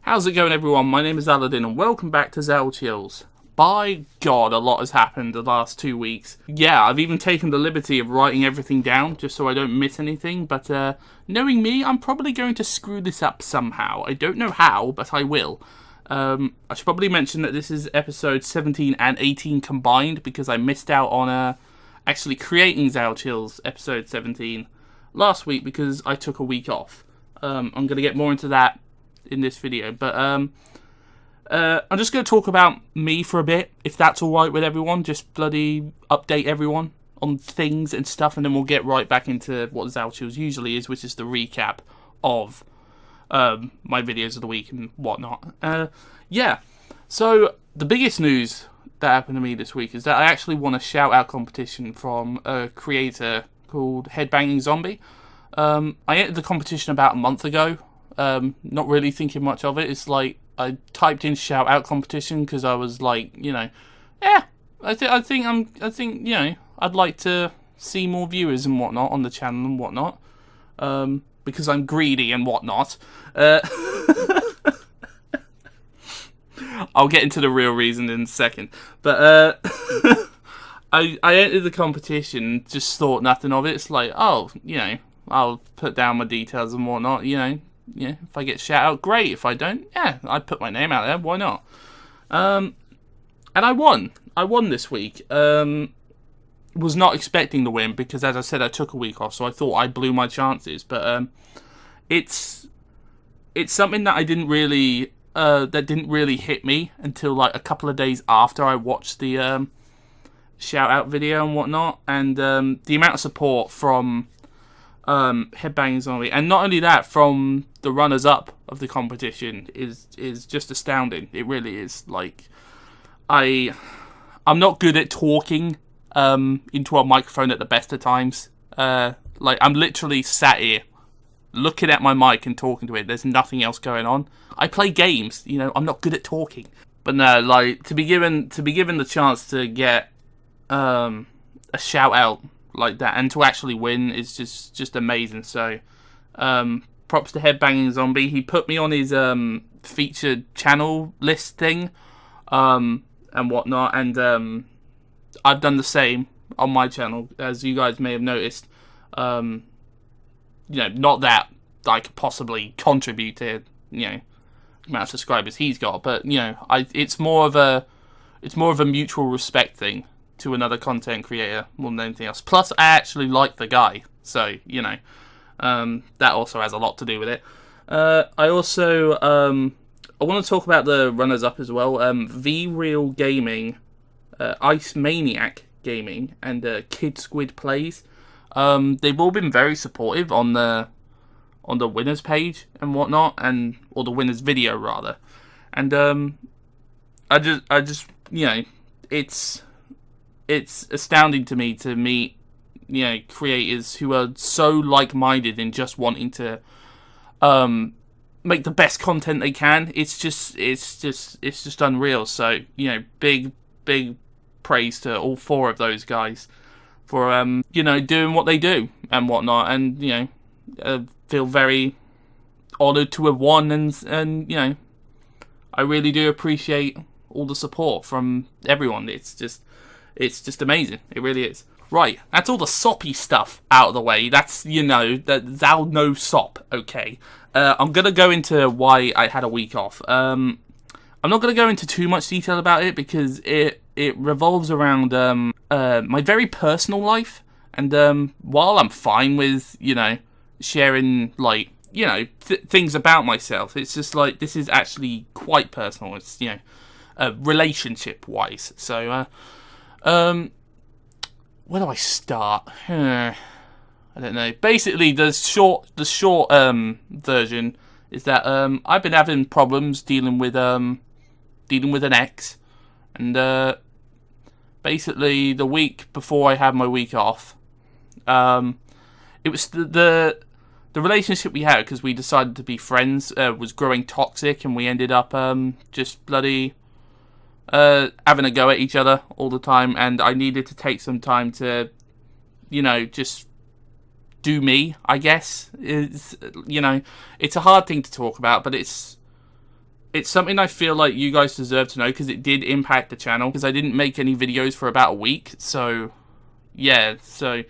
How's it going, everyone? My name is Xaladin and welcome back to Xalchills. By God, a lot has happened the last 2 weeks. Yeah, I've even taken the liberty of writing everything down just so I don't miss anything, but knowing me, I'm probably going to screw this up somehow. I don't know how, but I will. I should probably mention that this is episode 17 and 18 combined because I missed out on actually creating Xalchills episode 17 last week because I took a week off. I'm going to get more into that in this video, but I'm just going to talk about me for a bit, if that's alright with everyone. Just bloody update everyone on things and stuff, and then we'll get right back into what Xalchills usually is, which is the recap of my videos of the week and whatnot. Yeah, so the biggest news that happened to me this week is that I actually won a shout-out competition from a creator called Headbanging Zombie. I entered the competition about a month ago. Not really thinking much of it. It's like I typed in shout out competition because I was like, you know, yeah, I think you know, I'd like to see more viewers and whatnot on the channel and whatnot, because I'm greedy and whatnot. I'll get into the real reason in a second, but I entered the competition, just thought nothing of it. It's like, oh, you know, I'll put down my details and whatnot, you know. Yeah, if I get shout out, great. If I don't, yeah, I put my name out there. Why not? And I won. I won this week. Was not expecting to win because, as I said, I took a week off, so I thought I blew my chances. But it's something that I didn't really hit me until like a couple of days after I watched the shout out video and whatnot, and the amount of support from Headbanging Zombie, and not only that, from the runners-up of the competition is just astounding. It really is. Like, I'm not good at talking into a microphone at the best of times. Like, I'm literally sat here looking at my mic and talking to it. There's nothing else going on. I play games, you know. I'm not good at talking, but no, like to be given the chance to get a shout out like that and to actually win is just amazing. So props to Headbanging Zombie. He put me on his featured channel list thing and whatnot, and I've done the same on my channel, as you guys may have noticed. You know, not that I could possibly contribute to, you know, the amount of subscribers he's got, but you know, it's more of a mutual respect thing to another content creator more than anything else. Plus, I actually like the guy, so you know, that also has a lot to do with it. I also I want to talk about the runners-up as well. V-Real Gaming, Ice Maniac Gaming, and Kid Squid Plays. They've all been very supportive on the winners page and whatnot, or the winners video rather. And I just you know, it's astounding to me to meet, you know, creators who are so like-minded in just wanting to make the best content they can. It's just unreal. So, you know, big praise to all four of those guys for you know, doing what they do and whatnot, and you know, feel very honoured to have won, and you know, I really do appreciate all the support from everyone. It's just amazing. It really is. Right, that's all the soppy stuff out of the way. That's, you know, thou no sop, okay. I'm going to go into why I had a week off. I'm not going to go into too much detail about it because it revolves around my very personal life. And while I'm fine with, you know, sharing, like, you know, things about myself, it's just like, this is actually quite personal. It's, you know, relationship-wise. So, where do I start? I don't know. Basically, the short version is that I've been having problems dealing with an ex, and basically the week before I had my week off, it was the relationship we had, because we decided to be friends, was growing toxic, and we ended up just bloody having a go at each other all the time, and I needed to take some time to, you know, just do me, I guess. It's, you know, it's a hard thing to talk about, but it's it's something I feel like you guys deserve to know, because it did impact the channel, because I didn't make any videos for about a week. So yeah, so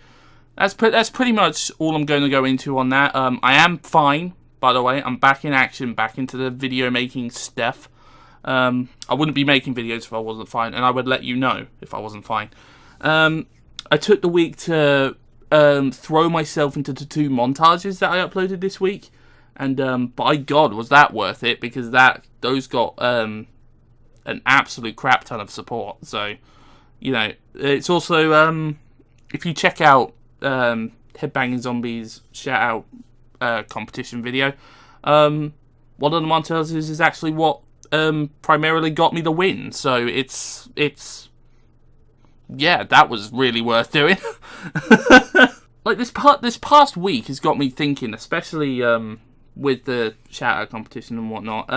that's pretty much all I'm going to go into on that. I am fine, by the way. I'm back in action, back into the video making stuff. I wouldn't be making videos if I wasn't fine, and I would let you know if I wasn't fine. I took the week to throw myself into the 2 montages that I uploaded this week, and by God, was that worth it, because those got an absolute crap ton of support. So, you know, it's also if you check out Headbanging Zombie's shout out competition video, one of the montages is actually what primarily got me the win. So it's yeah, that was really worth doing. Like this past week has got me thinking, especially with the shout out competition and whatnot,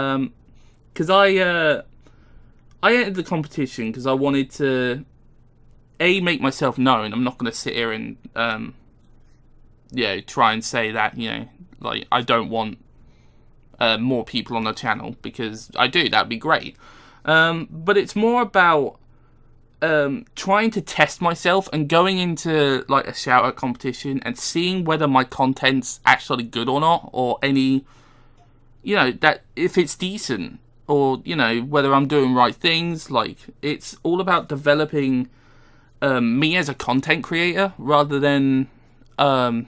because I entered the competition because I wanted to make myself known. I'm not going to sit here and try and say that, you know, like, I don't want more people on the channel, because I do. That'd be great. But it's more about trying to test myself and going into like a shout out competition and seeing whether my content's actually good or not, or any, you know, that if it's decent, or, you know, whether I'm doing right things. Like, it's all about developing me as a content creator, rather than I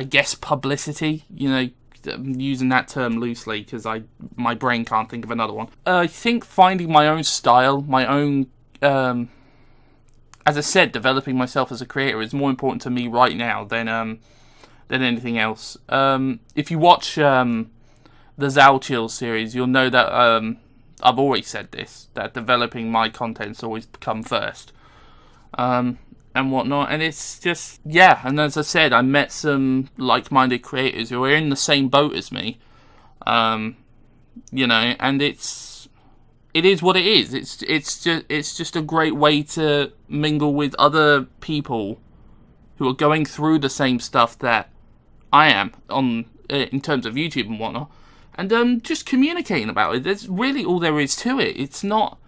guess publicity. You know, I'm using that term loosely because my brain can't think of another one. I think finding my own style, my own as I said, developing myself as a creator is more important to me right now than anything else. If you watch the Xaladin series, you'll know that I've always said this, that developing my content's always come first, and whatnot. And it's just, yeah. And as I said, I met some like-minded creators who are in the same boat as me. You know, and it is what it is. It's just a great way to mingle with other people who are going through the same stuff that I am on in terms of YouTube and whatnot, and just communicating about it. That's really all there is to it. It's not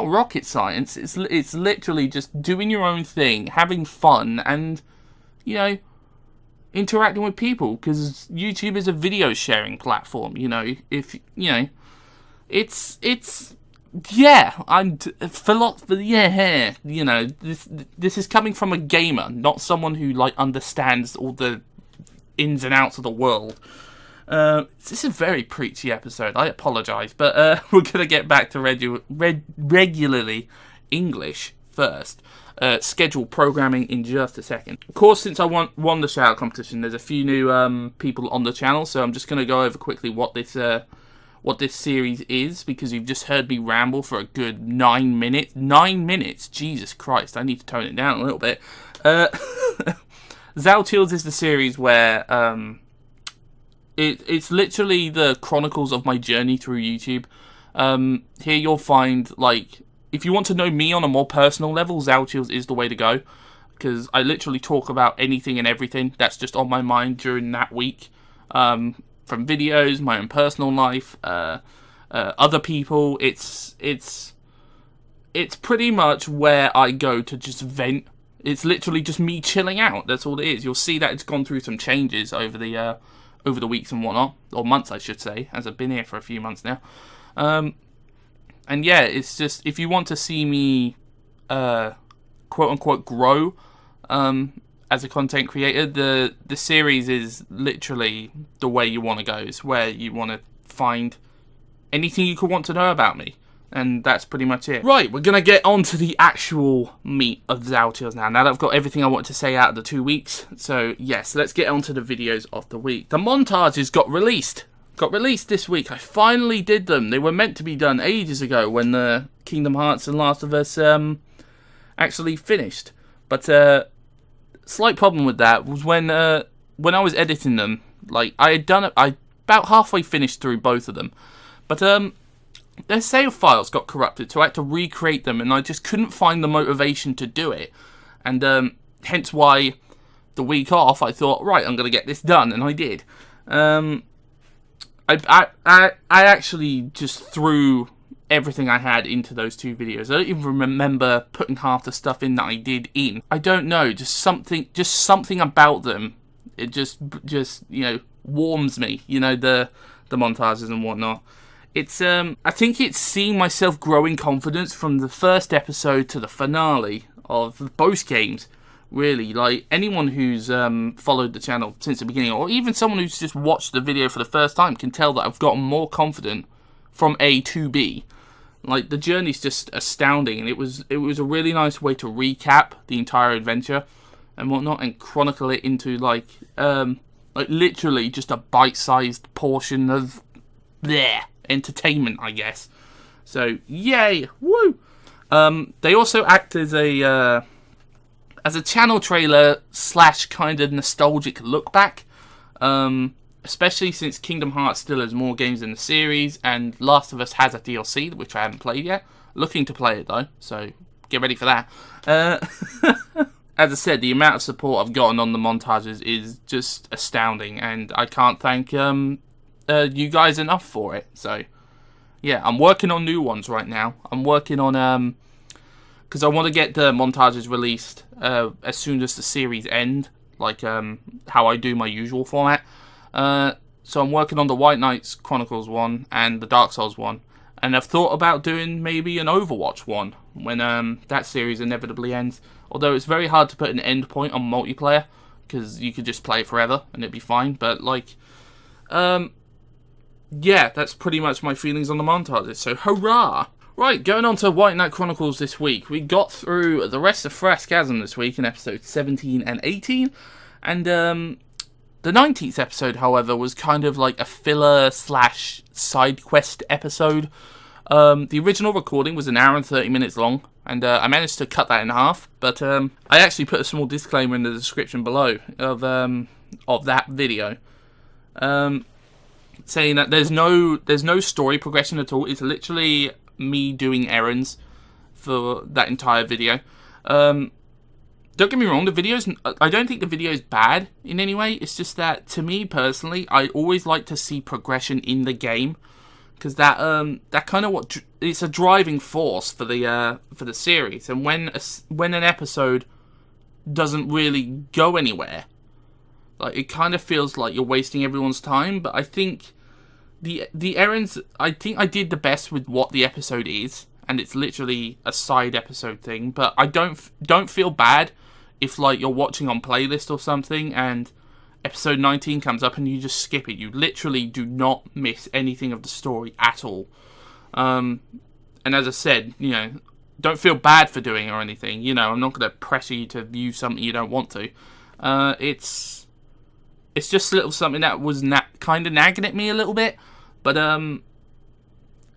rocket science. It's literally just doing your own thing, having fun, and, you know, interacting with people, because YouTube is a video sharing platform. You know, if you know, it's. Yeah, yeah, you know, this is coming from a gamer, not someone who, like, understands all the ins and outs of the world. This is a very preachy episode, I apologise, but we're going to get back to regularly English first. Scheduled programming in just a second. Of course, since I won the shout-out competition, there's a few new people on the channel, so I'm just going to go over quickly what this series is, because you've just heard me ramble for a good 9 minutes. 9 minutes, Jesus Christ, I need to tone it down a little bit. Xaladin is the series where it's literally the chronicles of my journey through YouTube. Here you'll find, like, if you want to know me on a more personal level, Xaladin is the way to go, because I literally talk about anything and everything that's just on my mind during that week. From videos, my own personal life, other people. It's pretty much where I go to just vent. It's literally just me chilling out. That's all it is. You'll see that it's gone through some changes over the weeks and whatnot, or months, I should say, as I've been here for a few months now. And yeah, it's just, if you want to see me quote unquote grow as a content creator, the series is literally the way you want to go. It's where you want to find anything you could want to know about me. And that's pretty much it. Right, we're going to get on to the actual meat of Xaladin now. Now that I've got everything I want to say out of the 2 weeks. So, yes, let's get on to the videos of the week. The montages got released. Got released this week. I finally did them. They were meant to be done ages ago when the Kingdom Hearts and Last of Us actually finished. But slight problem with that was when I was editing them, like, I had done it, I about halfway finished through both of them, but their save files got corrupted, so I had to recreate them, and I just couldn't find the motivation to do it, and hence why the week off I thought, right, I'm gonna get this done, and I did. I actually just threw everything I had into those 2 videos. I don't even remember putting half the stuff in that I did in. I don't know, just something about them. It just warms me, the montages and whatnot. It's I think it's seeing myself growing confidence from the first episode to the finale of both games. Really, like, anyone who's followed the channel since the beginning, or even someone who's just watched the video for the first time, can tell that I've gotten more confident from A to B. Like, the journey's just astounding, and it was a really nice way to recap the entire adventure and whatnot, and chronicle it into like literally just a bite-sized portion of entertainment, I guess. So, yay, woo! They also act as a channel trailer / kind of nostalgic look back, especially since Kingdom Hearts still has more games in the series, and Last of Us has a DLC, which I haven't played yet. Looking to play it though, so get ready for that. As I said, the amount of support I've gotten on the montages is just astounding, and I can't thank you guys enough for it. So yeah, I'm working on new ones right now. I'm working on because I want to get the montages released as soon as the series end, like how I do my usual format. So I'm working on the White Knights Chronicles one and the Dark Souls one, and I've thought about doing maybe an Overwatch one when that series inevitably ends. Although it's very hard to put an end point on multiplayer, because you could just play it forever and it'd be fine. But like, yeah, that's pretty much my feelings on the montages. So hurrah! Right, going on to White Knight Chronicles this week. We got through the rest of Thrasgasm this week in episodes 17 and 18. And the 19th episode, however, was kind of like a filler / side quest episode. The original recording was 1 hour and 30 minutes long, and I managed to cut that in half. But I actually put a small disclaimer in the description below of that video, saying that there's no story progression at all. It's literally me doing errands for that entire video. Don't get me wrong, I don't think the video is bad in any way. It's just that, to me personally, I always like to see progression in the game, because that kind of it's a driving force for the series. And when an episode doesn't really go anywhere, like, it kind of feels like you're wasting everyone's time. But I think the errands, I think I did the best with what the episode is, and it's literally a side episode thing. But I don't feel bad if, like, you're watching on playlist or something and episode 19 comes up and you just skip it. You literally do not miss anything of the story at all. And as I said, don't feel bad for doing it or anything. I'm not going to pressure you to view something you don't want to. It's just a little something that was kind of nagging at me a little bit. But, and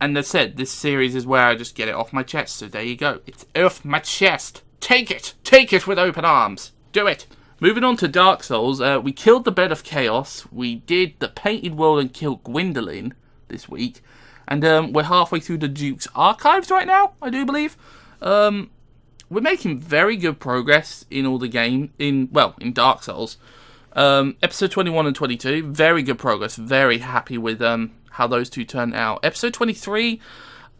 as I said, this series is where I just get it off my chest. So there you go. It's off my chest. Take it with open arms. Do it. Moving on to Dark Souls, we killed the Bed of Chaos. We did the Painted World and killed Gwendolyn this week. And we're halfway through the Duke's Archives right now, I do believe. We're making very good progress in all the game, in Dark Souls. Episode 21 and 22, very good progress. Very happy with how those two turned out. Episode 23,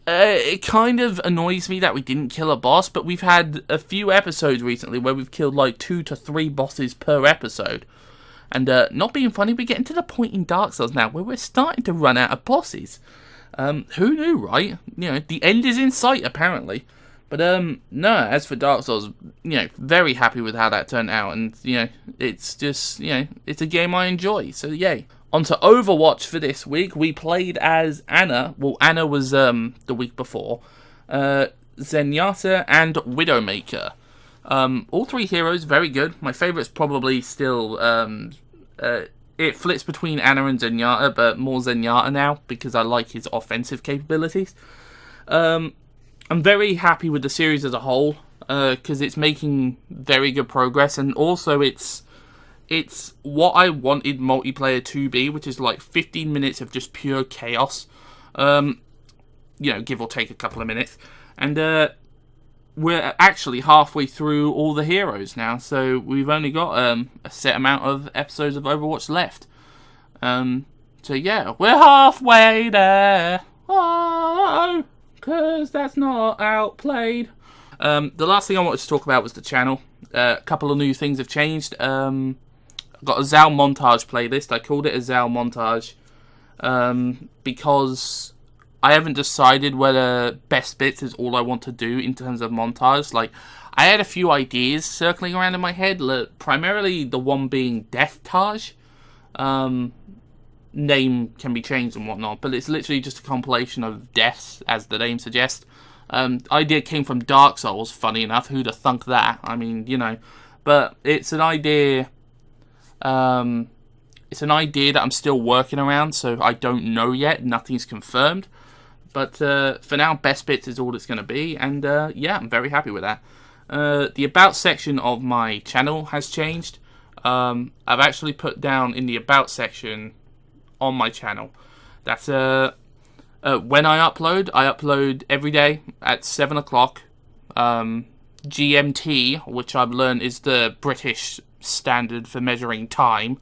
it kind of annoys me that we didn't kill a boss, but we've had a few episodes recently where we've killed like 2 to 3 bosses per episode. And not being funny, we're getting to the point in Dark Souls now where we're starting to run out of bosses. Who knew, right? The end is in sight, apparently. But, no, as for Dark Souls, very happy with how that turned out. And, it's just, it's a game I enjoy. So, yay. On to Overwatch for this week. We played as Anna. Well, Anna was the week before. Zenyatta and Widowmaker. All 3 heroes, very good. My favourite's probably still... it flips between Anna and Zenyatta, but more Zenyatta now, because I like his offensive capabilities. I'm very happy with the series as a whole, because it's making very good progress, and also it's what I wanted multiplayer to be, which is like 15 minutes of just pure chaos, give or take a couple of minutes, and we're actually halfway through all the heroes now, so we've only got a set amount of episodes of Overwatch left. So yeah, we're halfway there. Oh, 'cause that's not outplayed. The last thing I wanted to talk about was the channel. A couple of new things have changed. I've got a Zal montage playlist. I called it a Zal montage because I haven't decided whether best bits is all I want to do in terms of montage. Like, I had a few ideas circling around in my head, primarily the one being Deathtage. Name can be changed and whatnot, but it's literally just a compilation of deaths, as the name suggests. Idea came from Dark Souls, funny enough. Who'd have thunk that? I mean, you know. But it's an idea... it's an idea that I'm still working around, so I don't know yet. Nothing's confirmed. But for now, best bits is all it's going to be. And yeah, I'm very happy with that. The About section of my channel has changed. I've actually put down in the About section on my channel that when I upload every day at 7 o'clock GMT, which I've learned is the British standard for measuring time.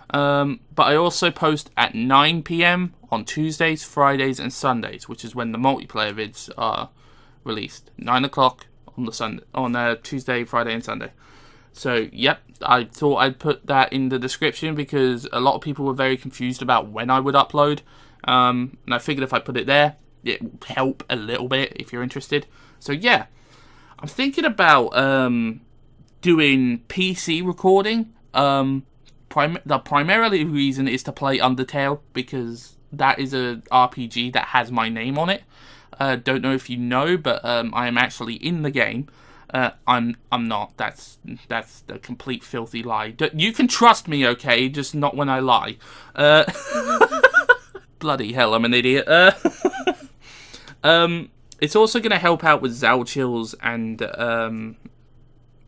But I also post at 9 PM on Tuesdays, Fridays, and Sundays, which is when the multiplayer vids are released. 9 o'clock on Tuesday, Friday, and Sunday. So, yep, I thought I'd put that in the description because a lot of people were very confused about when I would upload. And I figured if I put it there, it will help a little bit if you're interested. So, yeah, I'm thinking about doing PC recording. The primarily reason is to play Undertale because that is a RPG that has my name on it. Don't know if you know, but I am actually in the game. I'm not. That's the complete filthy lie. You can trust me, okay? Just not when I lie. Bloody hell, I'm an idiot. It's also going to help out with Zal chills and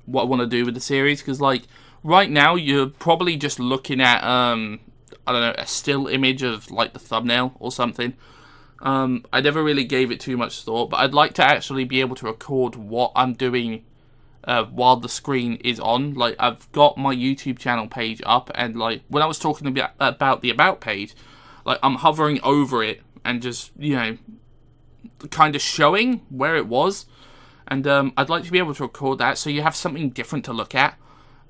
what I want to do with the series, because like right now you're probably just looking at I don't know, a still image of like the thumbnail or something. I never really gave it too much thought, but I'd like to actually be able to record what I'm doing while the screen is on. Like, I've got my YouTube channel page up, and like when I was talking about the About page, like I'm hovering over it and just, you know, kind of showing where it was. And I'd like to be able to record that so you have something different to look at.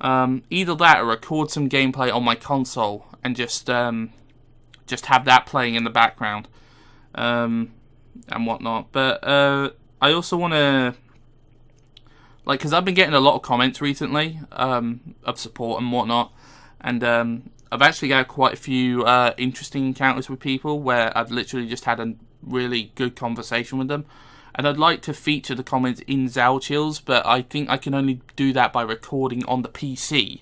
Either that or record some gameplay on my console and just have that playing in the background. And whatnot. But I also want to, like, because I've been getting a lot of comments recently of support and whatnot, and I've actually had quite a few interesting encounters with people where I've literally just had a really good conversation with them, and I'd like to feature the comments in Zal Chills, but I think I can only do that by recording on the PC.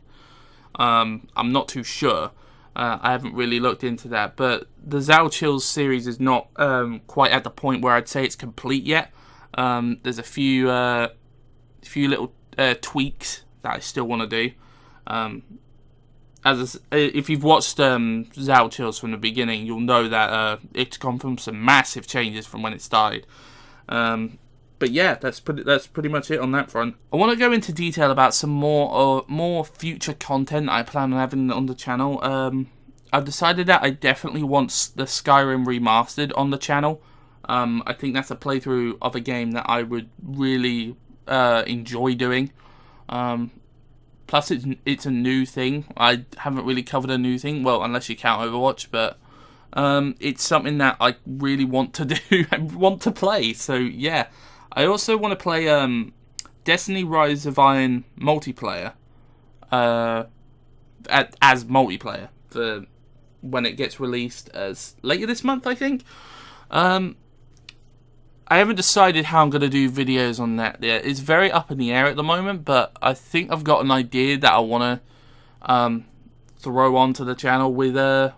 I'm not too sure. I haven't really looked into that, but the Zal Chills series is not quite at the point where I'd say it's complete yet. There's a few little tweaks that I still want to do. If you've watched Zal Chills from the beginning, you'll know that it's gone from some massive changes from when it started. But yeah, that's pretty much it on that front. I want to go into detail about some more future content I plan on having on the channel. I've decided that I definitely want the Skyrim remastered on the channel. I think that's a playthrough of a game that I would really enjoy doing. Plus, it's a new thing. I haven't really covered a new thing, well, unless you count Overwatch, but it's something that I really want to do and want to play. So yeah. I also want to play Destiny Rise of Iron multiplayer as multiplayer for when it gets released as later this month, I think. I haven't decided how I'm going to do videos on that yet. It's very up in the air at the moment, but I think I've got an idea that I want to throw onto the channel with the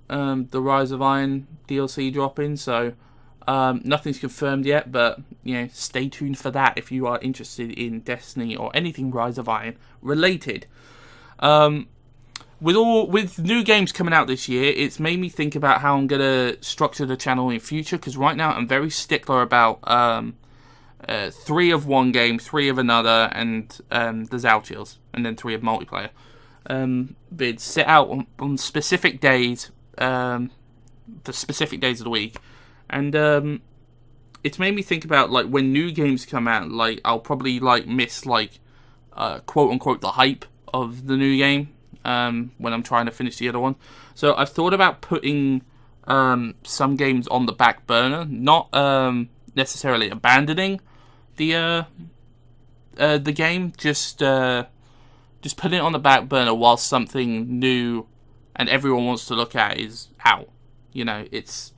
Rise of Iron DLC dropping, so nothing's confirmed yet, but you know, stay tuned for that if you are interested in Destiny or anything Rise of Iron related. With new games coming out this year, it's made me think about how I'm gonna structure the channel in future, because right now I'm very stickler about 3 of one game, 3 of another, and the Zal Chills, and then 3 of multiplayer. Vids set out on specific days, the specific days of the week, and it's made me think about like when new games come out. Like I'll probably like miss like quote unquote the hype of the new game when I'm trying to finish the other one. So I've thought about putting some games on the back burner, not necessarily abandoning the game, just putting it on the back burner while something new and everyone wants to look at is out. You know, it's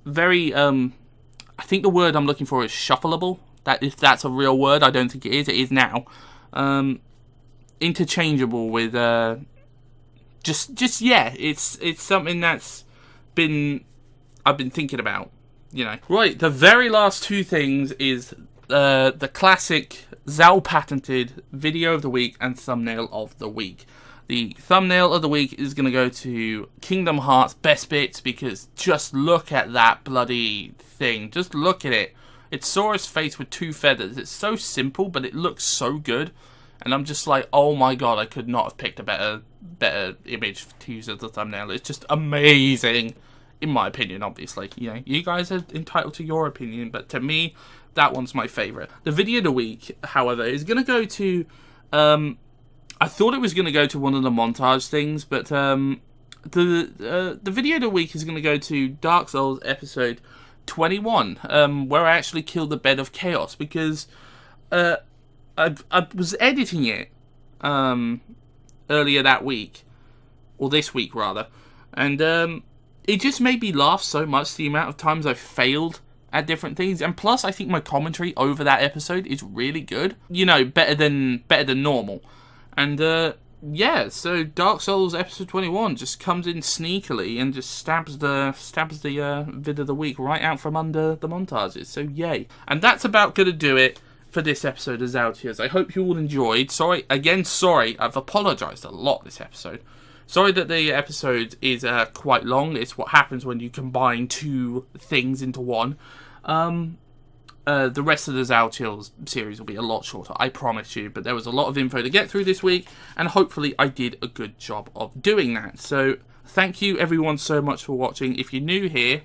very I think the word I'm looking for is shuffleable. That if that's a real word, I don't think it is. It is now. Interchangeable with just yeah. It's something that's I've been thinking about. You know, right. The very last two things is the classic Zal patented video of the week and thumbnail of the week. The thumbnail of the week is going to go to Kingdom Hearts Best Bits, because just look at that bloody thing. Just look at it. It's Sora's face with two feathers. It's so simple, but it looks so good. And I'm just like, oh my god, I could not have picked a better image to use as the thumbnail. It's just amazing, in my opinion, obviously. You know, you guys are entitled to your opinion, but to me, that one's my favourite. The video of the week, however, is going to go to... I thought it was going to go to one of the montage things, but the video of the week is going to go to Dark Souls episode 21, where I actually killed the Bed of Chaos, because I was editing it earlier that week, or this week rather, and it just made me laugh so much, the amount of times I failed at different things, and plus I think my commentary over that episode is really good. You know, better than normal. And, yeah, so Dark Souls episode 21 just comes in sneakily and just stabs the vid of the week right out from under the montages, so yay. And that's about going to do it for this episode of Xalatin. I hope you all enjoyed. Sorry, I've apologised a lot this episode. Sorry that the episode is quite long. It's what happens when you combine two things into one. The rest of the Xalatin series will be a lot shorter, I promise you. But there was a lot of info to get through this week, and hopefully I did a good job of doing that. So thank you everyone so much for watching. If you're new here,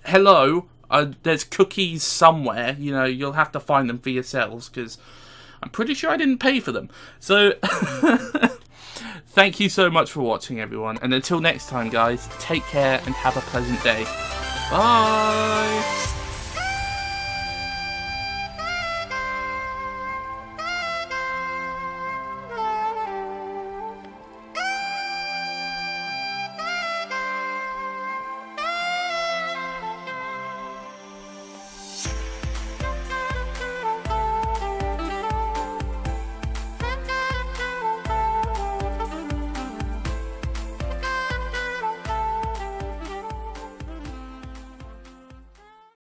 hello. There's cookies somewhere. You know, you'll have to find them for yourselves, because I'm pretty sure I didn't pay for them. So thank you so much for watching, everyone. And until next time, guys, take care and have a pleasant day. Bye!